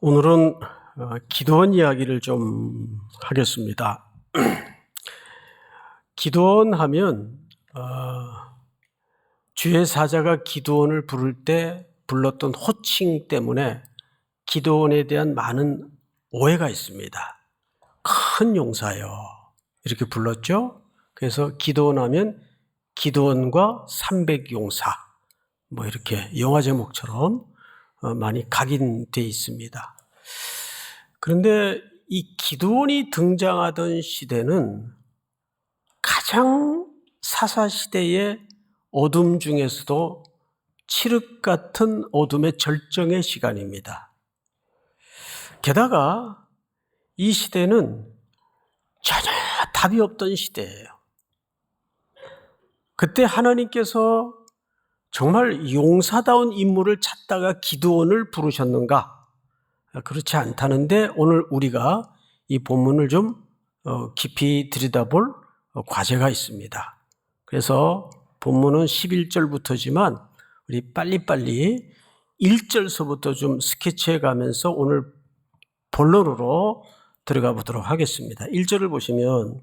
오늘은 기도원 이야기를 좀 하겠습니다. 기도원 하면 주의 사자가 기도원을 부를 때 불렀던 호칭 때문에 기도원에 대한 많은 오해가 있습니다. 큰 용사요 이렇게 불렀죠. 그래서 기도원 하면 기도원과 300용사 뭐 이렇게 영화 제목처럼 많이 각인되어 있습니다. 그런데 이 기드온이 등장하던 시대는 가장 사사시대의 어둠 중에서도 칠흑 같은 어둠의 절정의 시간입니다. 게다가 이 시대는 전혀 답이 없던 시대예요. 그때 하나님께서 정말 용사다운 인물을 찾다가 기드온을 부르셨는가? 그렇지 않다는데 오늘 우리가 이 본문을 좀 깊이 들여다볼 과제가 있습니다. 그래서 본문은 11절부터지만 우리 빨리빨리 1절서부터 좀 스케치해 가면서 오늘 본론으로 들어가 보도록 하겠습니다. 1절을 보시면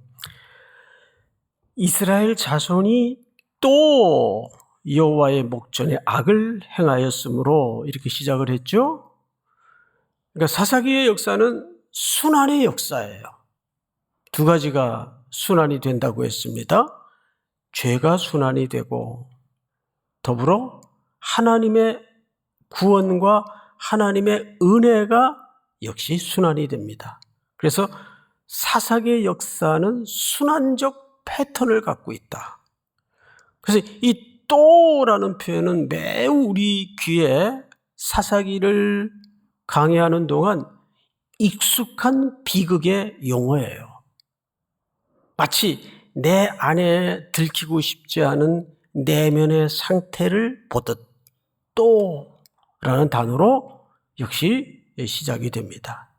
이스라엘 자손이 또 여호와의 목전에 악을 행하였으므로 이렇게 시작을 했죠. 그러니까 사사기의 역사는 순환의 역사예요. 두 가지가 순환이 된다고 했습니다. 죄가 순환이 되고 더불어 하나님의 구원과 하나님의 은혜가 역시 순환이 됩니다. 그래서 사사기의 역사는 순환적 패턴을 갖고 있다. 그래서 이 또라는 표현은 매우 우리 귀에 사사기를 강의하는 동안 익숙한 비극의 용어예요. 마치 내 안에 들키고 싶지 않은 내면의 상태를 보듯 또라는 단어로 역시 시작이 됩니다.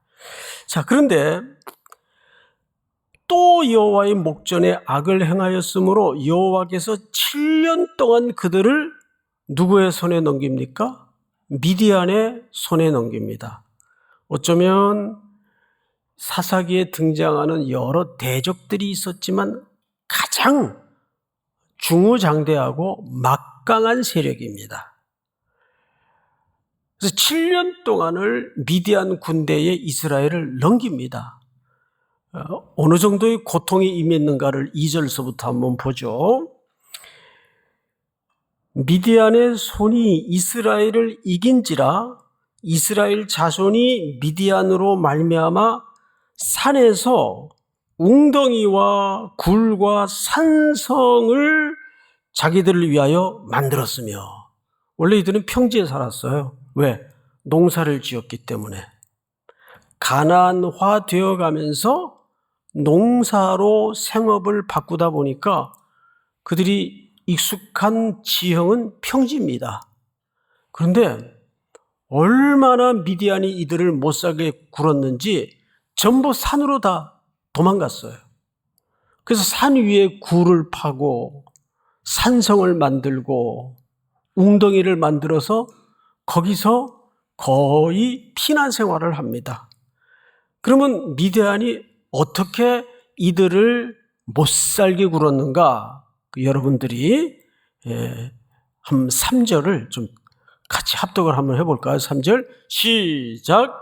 자, 그런데 또 여호와의 목전에 악을 행하였으므로 여호와께서 7년 동안 그들을 누구의 손에 넘깁니까? 미디안의 손에 넘깁니다. 어쩌면 사사기에 등장하는 여러 대적들이 있었지만 가장 중후장대하고 막강한 세력입니다. 그래서 7년 동안을 미디안 군대에 이스라엘을 넘깁니다. 어느 정도의 고통이 임했는가를 2절서부터 한번 보죠. 미디안의 손이 이스라엘을 이긴지라 이스라엘 자손이 미디안으로 말미암아 산에서 웅덩이와 굴과 산성을 자기들을 위하여 만들었으며, 원래 이들은 평지에 살았어요. 왜? 농사를 지었기 때문에. 가나안화 되어가면서 농사로 생업을 바꾸다 보니까 그들이 익숙한 지형은 평지입니다. 그런데 얼마나 미디안이 이들을 못살게 굴었는지 전부 산으로 다 도망갔어요. 그래서 산 위에 굴을 파고 산성을 만들고 웅덩이를 만들어서 거기서 거의 피난 생활을 합니다. 그러면 미디안이 어떻게 이들을 못살게 굴었는가? 여러분들이 한 3절을 좀 같이 합독을 한번 해볼까요? 3절 시작.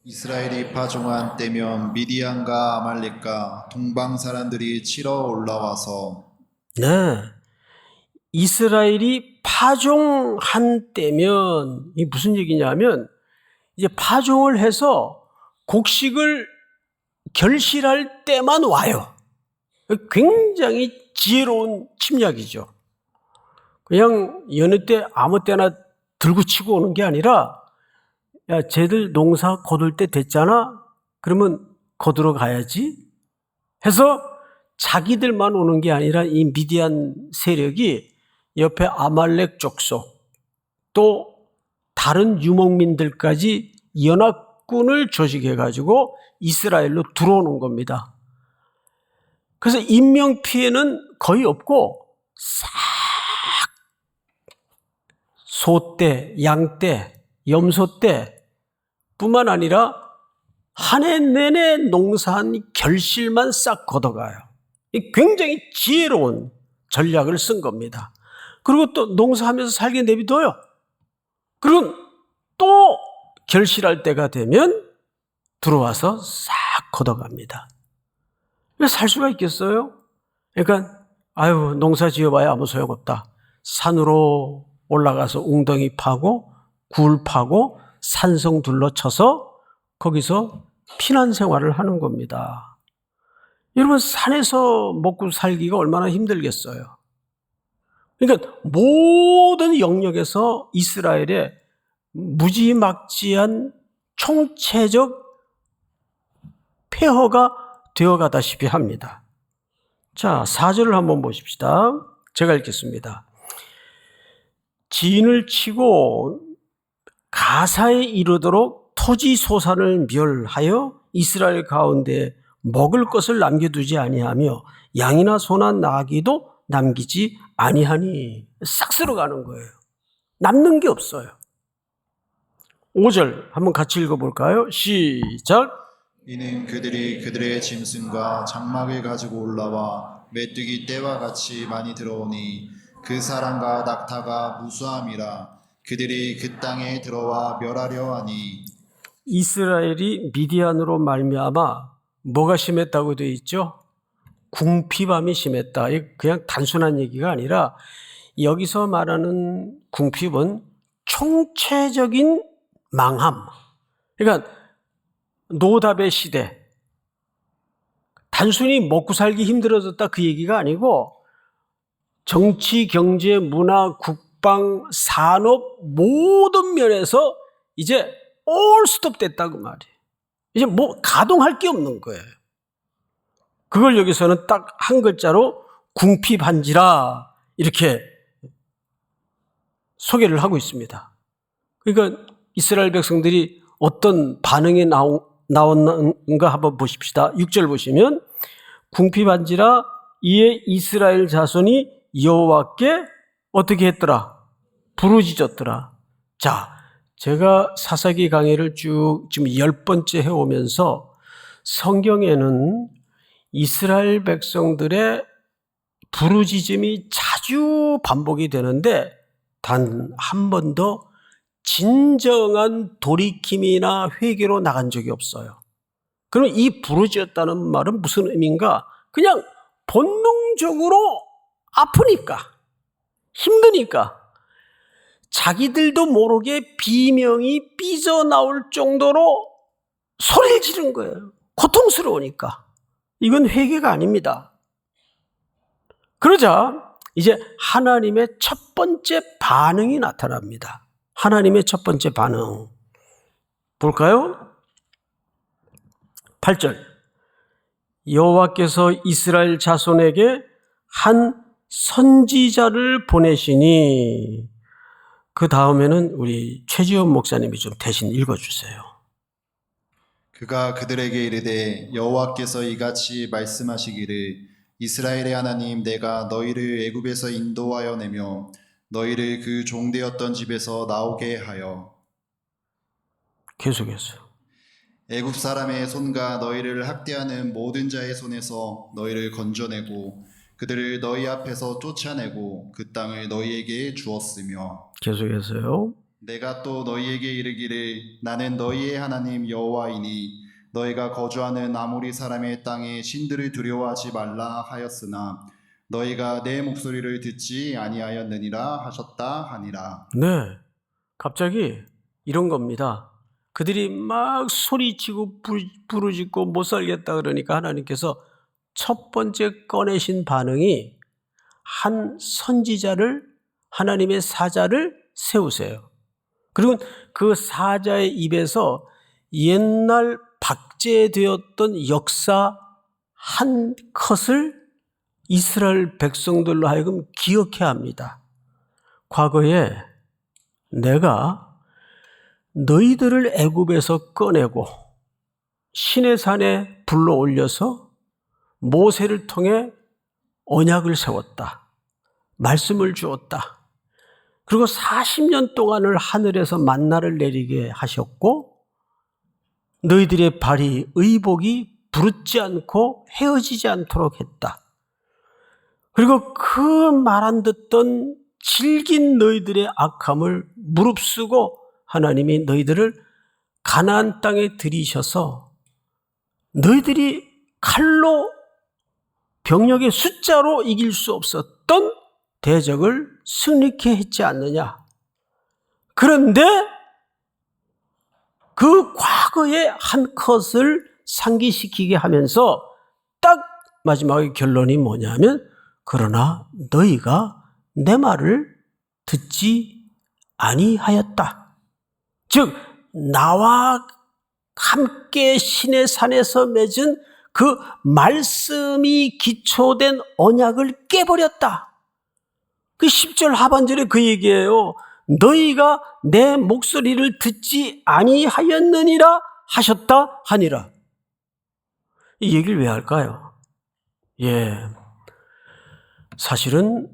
이스라엘이 파종한 때면 미디안과 아말렉과 동방 사람들이 치러 올라와서 네, 이스라엘이 파종한 때면 이 무슨 얘기냐면 이제 파종을 해서 곡식을 결실할 때만 와요. 굉장히 지혜로운 침략이죠. 그냥 여느 때 아무 때나 들고 치고 오는 게 아니라, 야, 쟤들 농사 거둘 때 됐잖아? 그러면 거두러 가야지 해서 자기들만 오는 게 아니라 이 미디안 세력이 옆에 아말렉 족속 또 다른 유목민들까지 연합군을 조직해가지고 이스라엘로 들어오는 겁니다. 그래서 인명피해는 거의 없고 싹 소떼, 양떼, 염소떼 뿐만 아니라 한 해 내내 농사한 결실만 싹 걷어가요. 굉장히 지혜로운 전략을 쓴 겁니다. 그리고 또 농사하면서 살게 내비둬요. 그리고 또 결실할 때가 되면 들어와서 싹 걷어갑니다. 왜 살 수가 있겠어요? 그러니까 농사 지어봐야 아무 소용없다. 산으로 올라가서 웅덩이 파고 굴 파고 산성 둘러쳐서 거기서 피난 생활을 하는 겁니다. 여러분, 산에서 먹고 살기가 얼마나 힘들겠어요. 그러니까 모든 영역에서 이스라엘의 무지막지한 총체적 폐허가 되어가다시피 합니다. 자, 4절을 한번 보십시다. 제가 읽겠습니다. 진을 치고 가사에 이르도록 토지 소산을 멸하여 이스라엘 가운데 먹을 것을 남겨두지 아니하며 양이나 소나 나귀도 남기지 아니하니. 싹 쓸어가는 거예요. 남는 게 없어요. 5절 한번 같이 읽어볼까요? 시작. 이는 그들이 그들의 짐승과 장막을 가지고 올라와 메뚜기 떼와 같이 많이 들어오니 그 사람과 낙타가 무수함이라. 그들이 그 땅에 들어와 멸하려 하니. 이스라엘이 미디안으로 말미암아 뭐가 심했다고 되어 있죠? 궁핍함이 심했다. 그냥 단순한 얘기가 아니라 여기서 말하는 궁핍은 총체적인 망함. 그러니까 노답의 시대. 단순히 먹고 살기 힘들어졌다 그 얘기가 아니고 정치, 경제, 문화, 국방, 산업 모든 면에서 이제 올 스톱 됐다고 말이에요. 이제 뭐 가동할 게 없는 거예요. 그걸 여기서는 딱 한 글자로 궁핍한지라 이렇게 소개를 하고 있습니다. 그러니까 이스라엘 백성들이 어떤 반응이 나왔는가 한번 보십시다. 6절 보시면 궁핍한지라 이에 이스라엘 자손이 여호와께 어떻게 했더라? 부르짖었더라. 자, 제가 사사기 강의를 쭉 지금 10번째 해오면서 성경에는 이스라엘 백성들의 부르짖음이 자주 반복이 되는데 단 한 번도 진정한 돌이킴이나 회개로 나간 적이 없어요. 그럼 이 부르짖었다는 말은 무슨 의미인가? 그냥 본능적으로 아프니까, 힘드니까 자기들도 모르게 비명이 삐져나올 정도로 소리를 지른 거예요. 고통스러우니까. 이건 회개가 아닙니다. 그러자 이제 하나님의 첫 번째 반응이 나타납니다. 하나님의 첫 번째 반응 볼까요? 8절. 여호와께서 이스라엘 자손에게 한 선지자를 보내시니. 그 다음에는 우리 최지원 목사님이 좀 대신 읽어주세요. 그가 그들에게 이르되 여호와께서 이같이 말씀하시기를 이스라엘의 하나님 내가 너희를 애굽에서 인도하여 내며 너희를 그 종되었던 집에서 나오게 하여 계속해서 애굽 사람의 손과 너희를 학대하는 모든 자의 손에서 너희를 건져내고 그들을 너희 앞에서 쫓아내고 그 땅을 너희에게 주었으며 계속해서요. 내가 또 너희에게 이르기를 나는 너희의 하나님 여호와이니 너희가 거주하는 아모리 사람의 땅에 신들을 두려워하지 말라 하였으나 너희가 내 목소리를 듣지 아니하였느니라 하셨다 하니라. 네, 갑자기 이런 겁니다. 그들이 막 소리치고 부르짖고 못 살겠다 그러니까 하나님께서 첫 번째 꺼내신 반응이 한 선지자를, 하나님의 사자를 세우세요. 그리고 그 사자의 입에서 옛날 박제되었던 역사 한 컷을 이스라엘 백성들로 하여금 기억해야 합니다. 과거에 내가 너희들을 애굽에서 꺼내고 시내산에 불러 올려서 모세를 통해 언약을 세웠다. 말씀을 주었다. 그리고 40년 동안을 하늘에서 만나를 내리게 하셨고 너희들의 발이 의복이 부르지 않고 헤어지지 않도록 했다. 그리고 그 말 안 듣던 질긴 너희들의 악함을 무릅쓰고 하나님이 너희들을 가나안 땅에 들이셔서 너희들이 칼로 병력의 숫자로 이길 수 없었던 대적을 승리케 했지 않느냐. 그런데 그 과거의 한 컷을 상기시키게 하면서 딱 마지막에 결론이 뭐냐면 그러나 너희가 내 말을 듣지 아니하였다. 즉 나와 함께 신의 산에서 맺은 그 말씀이 기초된 언약을 깨버렸다. 그 10절 하반절에 그 얘기예요. 너희가 내 목소리를 듣지 아니하였느니라 하셨다 하니라. 이 얘기를 왜 할까요? 사실은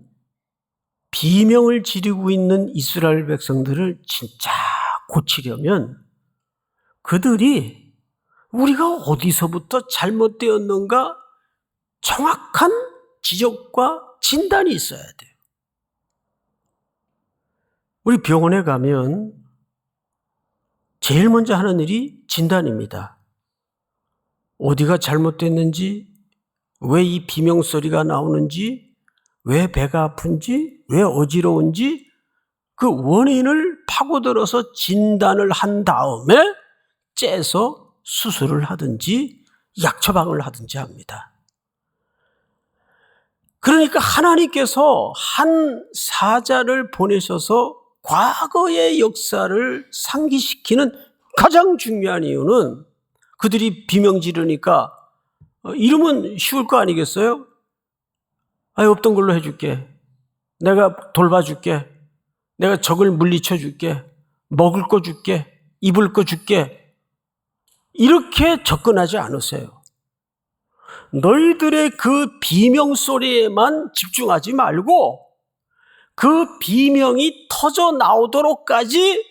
비명을 지르고 있는 이스라엘 백성들을 진짜 고치려면 그들이 우리가 어디서부터 잘못되었는가 정확한 지적과 진단이 있어야 돼요. 우리 병원에 가면 제일 먼저 하는 일이 진단입니다. 어디가 잘못됐는지, 왜 이 비명소리가 나오는지, 왜 배가 아픈지, 왜 어지러운지 그 원인을 파고들어서 진단을 한 다음에 째서 수술을 하든지 약 처방을 하든지 합니다. 그러니까 하나님께서 한 사자를 보내셔서 과거의 역사를 상기시키는 가장 중요한 이유는 그들이 비명 지르니까 이러면 쉬울 거 아니겠어요? 없던 걸로 해줄게. 내가 돌봐줄게. 내가 적을 물리쳐 줄게. 먹을 거 줄게. 입을 거 줄게. 이렇게 접근하지 않으세요. 너희들의 그 비명 소리에만 집중하지 말고 그 비명이 터져 나오도록까지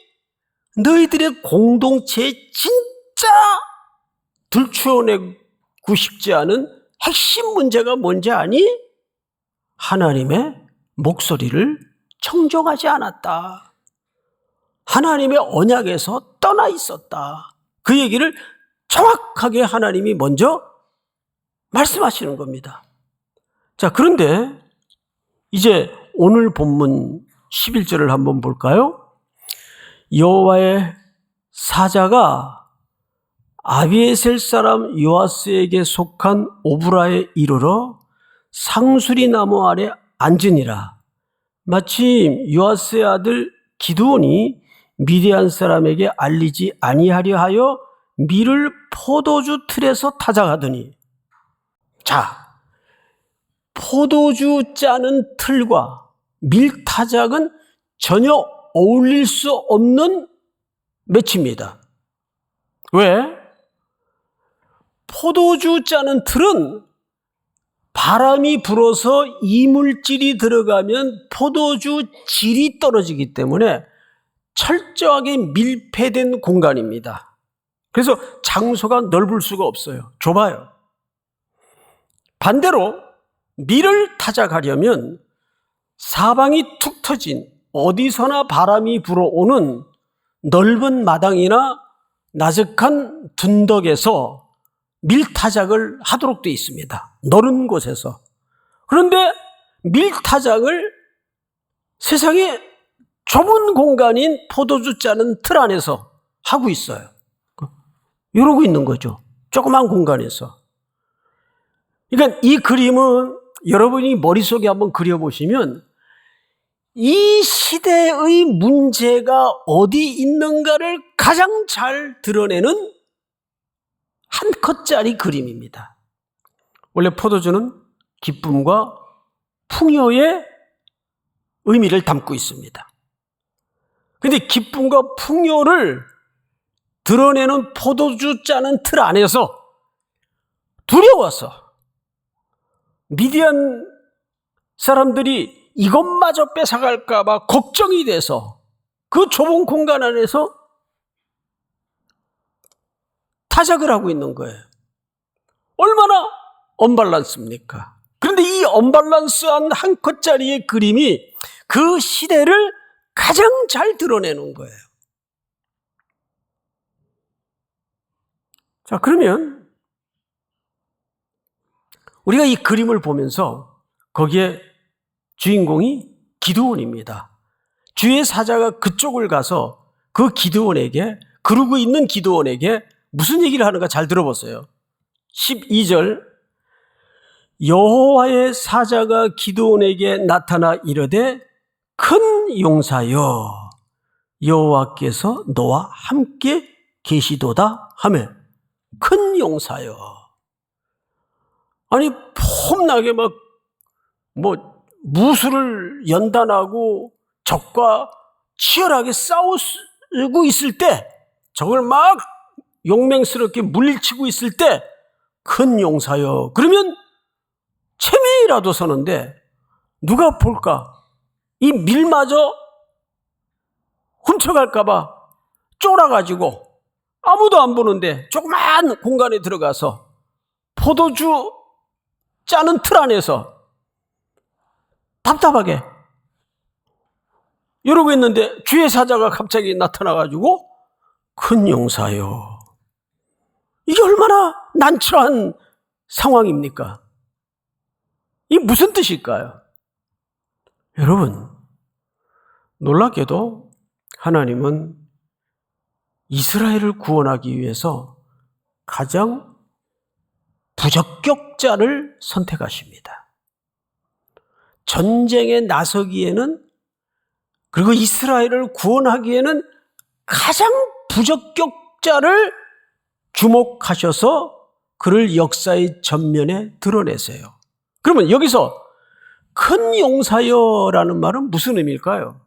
너희들의 공동체에 진짜 들추어내고 싶지 않은 핵심 문제가 뭔지 아니? 하나님의 목소리를 청종하지 않았다. 하나님의 언약에서 떠나 있었다. 그 얘기를 정확하게 하나님이 먼저 말씀하시는 겁니다. 자, 그런데 이제 오늘 본문 11절을 한번 볼까요? 여호와의 사자가 아비에셀 사람 요아스에게 속한 오브라에 이르러 상수리 나무 아래 앉으니라. 마침 요아스의 아들 기드온이 미디안 사람에게 알리지 아니하려 하여 밀을 포도주 틀에서 타작하더니, 자, 포도주 짜는 틀과 밀 타작은 전혀 어울릴 수 없는 매치입니다. 왜? 포도주 짜는 틀은 바람이 불어서 이물질이 들어가면 포도주 질이 떨어지기 때문에 철저하게 밀폐된 공간입니다. 그래서 장소가 넓을 수가 없어요. 좁아요. 반대로 밀을 타작하려면 사방이 툭 터진 어디서나 바람이 불어오는 넓은 마당이나 나적한 둔덕에서 밀타작을 하도록 되어 있습니다. 넓은 곳에서. 그런데 밀타작을 세상에 좁은 공간인 포도주 짜는 틀 안에서 하고 있어요. 이러고 있는 거죠. 조그만 공간에서. 그러니까 이 그림은 여러분이 머릿속에 한번 그려보시면 이 시대의 문제가 어디 있는가를 가장 잘 드러내는 한 컷짜리 그림입니다. 원래 포도주는 기쁨과 풍요의 의미를 담고 있습니다. 그런데 기쁨과 풍요를 드러내는 포도주 짜는 틀 안에서 두려워서 미디안 사람들이 이것마저 뺏어갈까 봐 걱정이 돼서 그 좁은 공간 안에서 타작을 하고 있는 거예요. 얼마나 언밸런스입니까? 그런데 이 언밸런스한 한 컷짜리의 그림이 그 시대를 가장 잘 드러내는 거예요. 자, 그러면 우리가 이 그림을 보면서 거기에 주인공이 기드온입니다. 주의 사자가 그쪽을 가서 그 기드온에게, 그러고 있는 기드온에게 무슨 얘기를 하는가 잘 들어보세요. 12절, 여호와의 사자가 기드온에게 나타나 이르되 큰 용사여, 여호와께서 너와 함께 계시도다 하며, 큰 용사여. 아니 폼나게 막 무술을 연단하고 적과 치열하게 싸우고 있을 때, 적을 막 용맹스럽게 물리치고 있을 때 큰 용사여. 그러면 체면이라도 서는데 누가 볼까? 이 밀마저 훔쳐갈까 봐 쫄아가지고 아무도 안 보는데 조그만 공간에 들어가서 포도주 짜는 틀 안에서 답답하게 이러고 있는데 주의 사자가 갑자기 나타나가지고 큰 용사여. 이게 얼마나 난처한 상황입니까? 이게 무슨 뜻일까요? 여러분, 놀랍게도 하나님은 이스라엘을 구원하기 위해서 가장 부적격자를 선택하십니다. 전쟁에 나서기에는, 그리고 이스라엘을 구원하기에는 가장 부적격자를 주목하셔서 그를 역사의 전면에 드러내세요. 그러면 여기서 큰 용사여라는 말은 무슨 의미일까요?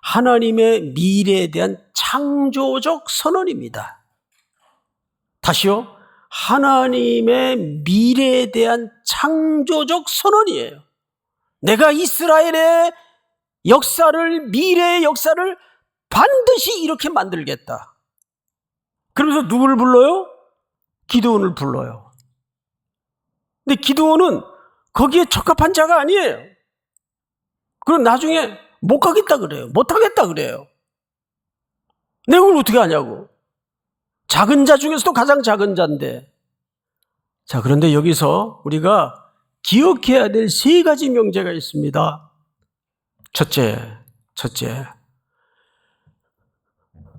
하나님의 미래에 대한 창조적 선언입니다. 다시요. 하나님의 미래에 대한 창조적 선언이에요. 내가 이스라엘의 역사를, 미래의 역사를 반드시 이렇게 만들겠다. 그러면서 누구를 불러요? 기드온을 불러요. 근데 기드온은 거기에 적합한 자가 아니에요. 그럼 나중에 못 가겠다 그래요. 못 하겠다 그래요. 내가 그걸 어떻게 하냐고. 작은 자 중에서도 가장 작은 자인데. 자, 그런데 여기서 우리가 기억해야 될 세 가지 명제가 있습니다. 첫째.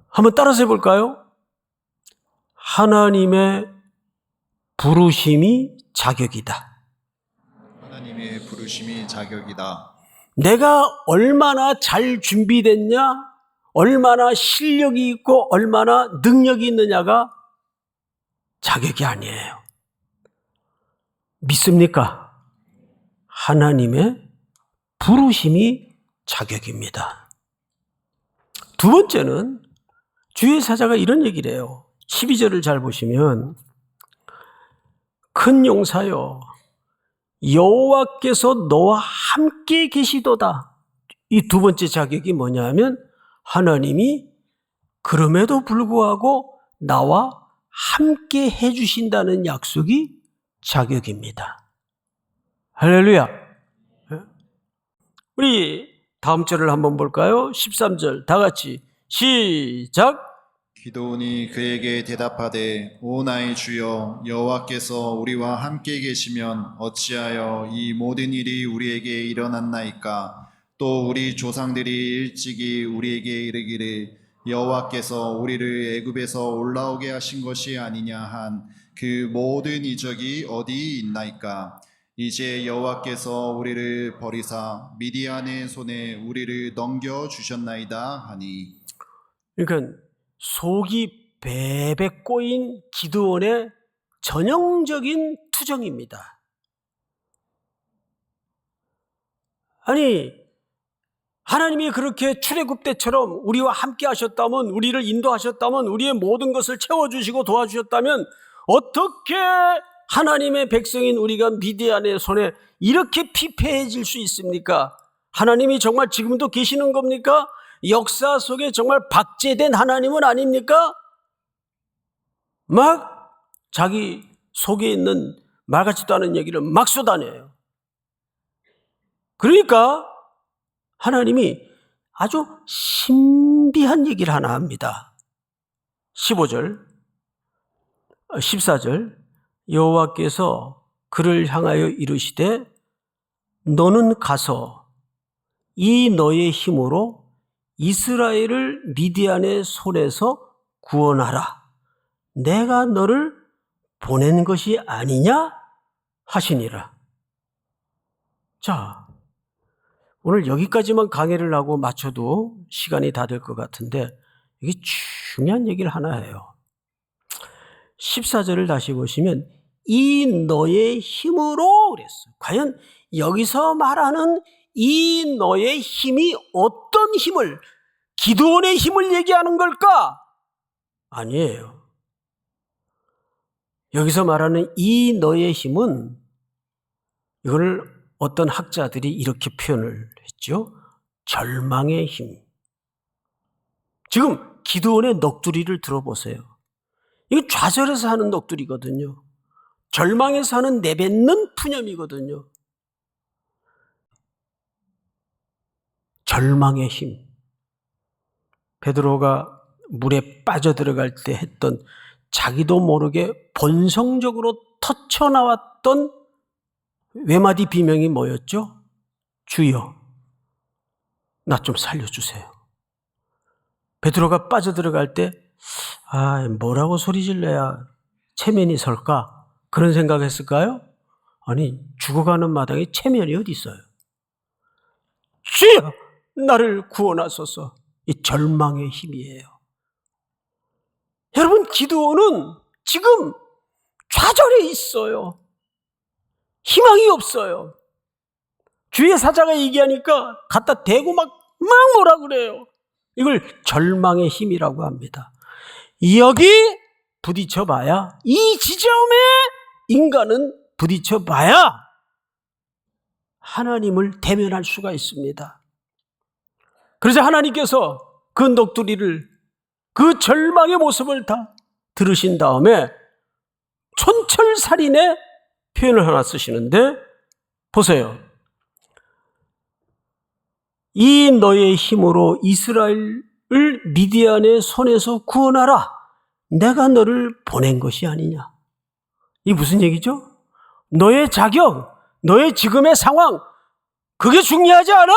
한번 따라서 해볼까요? 하나님의 부르심이 자격이다. 하나님의 부르심이 자격이다. 내가 얼마나 잘 준비됐냐, 얼마나 실력이 있고 얼마나 능력이 있느냐가 자격이 아니에요. 믿습니까? 하나님의 부르심이 자격입니다. 두 번째는 주의 사자가 이런 얘기를 해요. 12절을 잘 보시면 큰 용사여, 여호와께서 너와 함께 계시도다. 이 두 번째 자격이 뭐냐면 하나님이 그럼에도 불구하고 나와 함께 해주신다는 약속이 자격입니다. 할렐루야. 우리 다음 절을 한번 볼까요? 13절 다 같이 시작. 기드온이 그에게 대답하되 오 나의 주여 여호와께서 우리와 함께 계시면 어찌하여 이 모든 일이 우리에게 일어났나이까. 또 우리 조상들이 일찍이 우리에게 이르기를 여호와께서 우리를 애굽에서 올라오게 하신 것이 아니냐 한 그 모든 이적이 어디 있나이까. 이제 여호와께서 우리를 버리사 미디안의 손에 우리를 넘겨 주셨나이다 하니. 그러니까 속이 베베 꼬인 기드온의 전형적인 투정입니다. 아니, 하나님이 그렇게 출애굽 때처럼 우리와 함께 하셨다면, 우리를 인도하셨다면, 우리의 모든 것을 채워주시고 도와주셨다면 어떻게 하나님의 백성인 우리가 미디안의 손에 이렇게 피폐해질 수 있습니까? 하나님이 정말 지금도 계시는 겁니까? 역사 속에 정말 박제된 하나님은 아닙니까? 막 자기 속에 있는 말 같지도 않은 얘기를 막 쏟아내요. 그러니까 하나님이 아주 신비한 얘기를 하나 합니다. 15절, 14절, 여호와께서 그를 향하여 이르시되 너는 가서 이 너의 힘으로 이스라엘을 미디안의 손에서 구원하라. 내가 너를 보낸 것이 아니냐 하시니라. 자, 오늘 여기까지만 강의를 하고 마쳐도 시간이 다 될 것 같은데 이게 중요한 얘기를 하나 해요. 14절을 다시 보시면 이 너의 힘으로 그랬어요. 과연 여기서 말하는 이 너의 힘이 어떤 힘을, 기드온의 힘을 얘기하는 걸까? 아니에요. 여기서 말하는 이 너의 힘은, 이걸 어떤 학자들이 이렇게 표현을 했죠. 절망의 힘. 지금 기드온의 넋두리를 들어보세요. 이게 좌절해서 하는 넋두리거든요. 절망해서 하는 내뱉는 푸념이거든요. 절망의 힘. 베드로가 물에 빠져들어갈 때 했던 자기도 모르게 본성적으로 터쳐나왔던 외마디 비명이 뭐였죠? 주여, 나 좀 살려주세요. 베드로가 빠져들어갈 때 뭐라고 소리질러야 체면이 설까? 그런 생각했을까요? 아니, 죽어가는 마당에 체면이 어디 있어요? 주여, 나를 구원하소서. 이 절망의 힘이에요. 여러분, 기드온은 지금 좌절해 있어요. 희망이 없어요. 주의 사자가 얘기하니까 갖다 대고 막 뭐라 그래요. 이걸 절망의 힘이라고 합니다. 여기 부딪혀봐야, 이 지점에 인간은 부딪혀봐야 하나님을 대면할 수가 있습니다. 그래서 하나님께서 그 넋두리를, 그 절망의 모습을 다 들으신 다음에 촌철살인의 표현을 하나 쓰시는데 보세요. 이 너의 힘으로 이스라엘을 미디안의 손에서 구원하라. 내가 너를 보낸 것이 아니냐. 이게 무슨 얘기죠? 너의 자격, 너의 지금의 상황, 그게 중요하지 않아.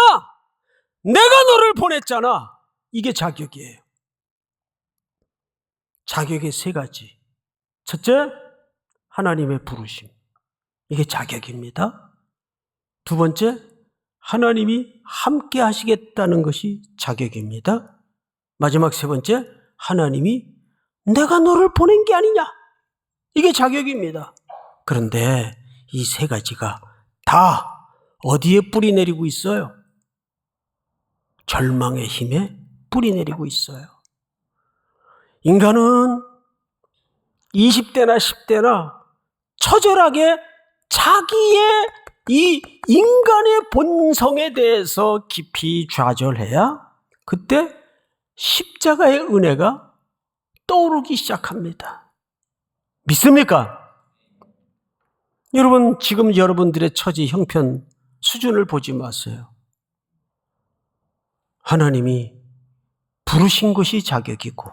내가 너를 보냈잖아. 이게 자격이에요. 자격의 세 가지. 첫째, 하나님의 부르심. 이게 자격입니다. 두 번째, 하나님이 함께 하시겠다는 것이 자격입니다. 마지막 세 번째, 하나님이 내가 너를 보낸 게 아니냐. 이게 자격입니다. 그런데 이 세 가지가 다 어디에 뿌리 내리고 있어요? 절망의 힘에 뿌리 내리고 있어요. 인간은 20대나 10대나 처절하게 자기의 이 인간의 본성에 대해서 깊이 좌절해야 그때 십자가의 은혜가 떠오르기 시작합니다. 믿습니까? 여러분, 지금 여러분들의 처지, 형편, 수준을 보지 마세요. 하나님이 부르신 것이 자격이고,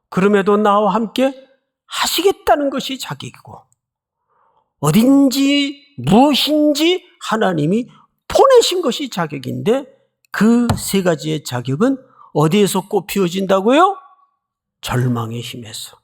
그럼에도 나와 함께 하시겠다는 것이 자격이고, 어딘지 무엇인지 하나님이 보내신 것이 자격인데, 그 세 가지의 자격은 어디에서 꽃피워진다고요? 절망의 힘에서.